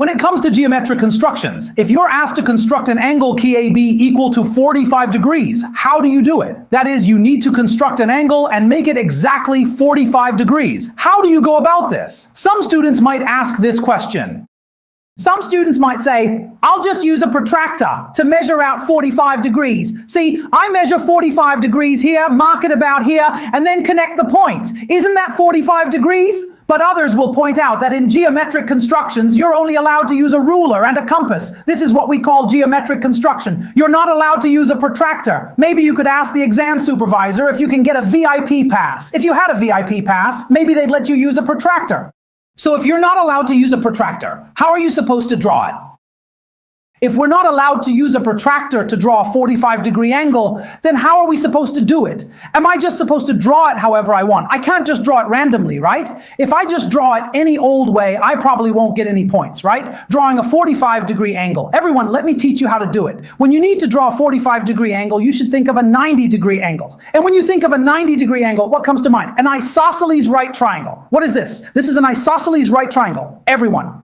When it comes to geometric constructions, if you're asked to construct an angle KAB equal to 45 degrees, how do you do it? That is, you need to construct an angle and make it exactly 45 degrees. How do you go about this? Some students might ask this question. Some students might say, I'll just use a protractor to measure out 45 degrees. See, I measure 45 degrees here, mark it about here, and then connect the points. Isn't that 45 degrees? But others will point out that in geometric constructions, you're only allowed to use a ruler and a compass. This is what we call geometric construction. You're not allowed to use a protractor. Maybe you could ask the exam supervisor if you can get a VIP pass. If you had a VIP pass, maybe they'd let you use a protractor. So if you're not allowed to use a protractor, how are you supposed to draw it? If we're not allowed to use a protractor to draw a 45-degree angle, then how are we supposed to do it? Am I just supposed to draw it however I want? I can't just draw it randomly, right? If I just draw it any old way, I probably won't get any points, right? Drawing a 45-degree angle. Everyone, let me teach you how to do it. When you need to draw a 45-degree angle, you should think of a 90-degree angle. And when you think of a 90-degree angle, what comes to mind? An isosceles right triangle. What is this? This is an isosceles right triangle. Everyone.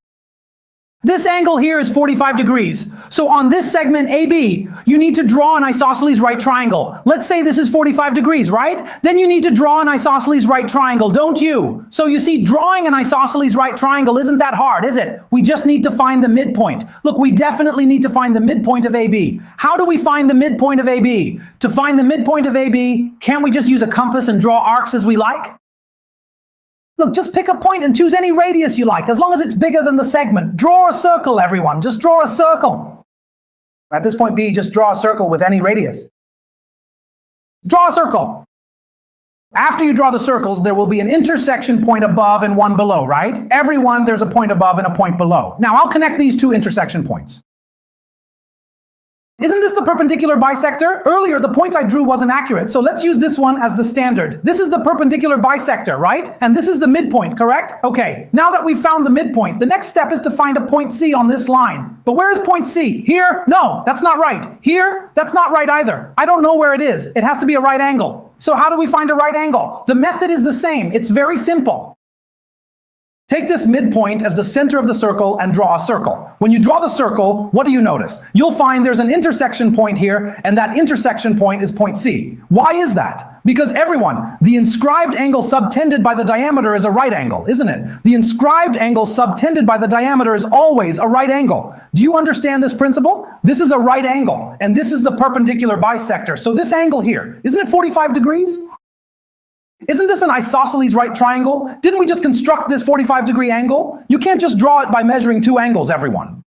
This angle here is 45 degrees. So on this segment AB, you need to draw an isosceles right triangle. Let's say this is 45 degrees, right? Then you need to draw an isosceles right triangle, don't you? So you see, drawing an isosceles right triangle isn't that hard, is it? We just need to find the midpoint. Look, we definitely need to find the midpoint of AB. How do we find the midpoint of AB? To find the midpoint of AB, can't we just use a compass and draw arcs as we like? Look, just pick a point and choose any radius you like, as long as it's bigger than the segment. Draw a circle, everyone. Just draw a circle. At this point B, just draw a circle with any radius. Draw a circle. After you draw the circles, there will be an intersection point above and one below, right? Everyone, there's a point above and a point below. Now, I'll connect these two intersection points. Isn't this the perpendicular bisector? Earlier, the point I drew wasn't accurate, so let's use this one as the standard. This is the perpendicular bisector, right? And this is the midpoint, correct? Okay, now that we've found the midpoint, the next step is to find a point C on this line. But where is point C? Here? No, that's not right. Here? That's not right either. I don't know where it is. It has to be a right angle. So how do we find a right angle? The method is the same. It's very simple. Take this midpoint as the center of the circle and draw a circle. When you draw the circle, what do you notice? You'll find there's an intersection point here, and that intersection point is point C. Why is that? Because everyone, the inscribed angle subtended by the diameter is a right angle, isn't it? The inscribed angle subtended by the diameter is always a right angle. Do you understand this principle? This is a right angle, and this is the perpendicular bisector. So this angle here, isn't it 45 degrees? Isn't this an isosceles right triangle? Didn't we just construct this 45-degree angle? You can't just draw it by measuring two angles, everyone.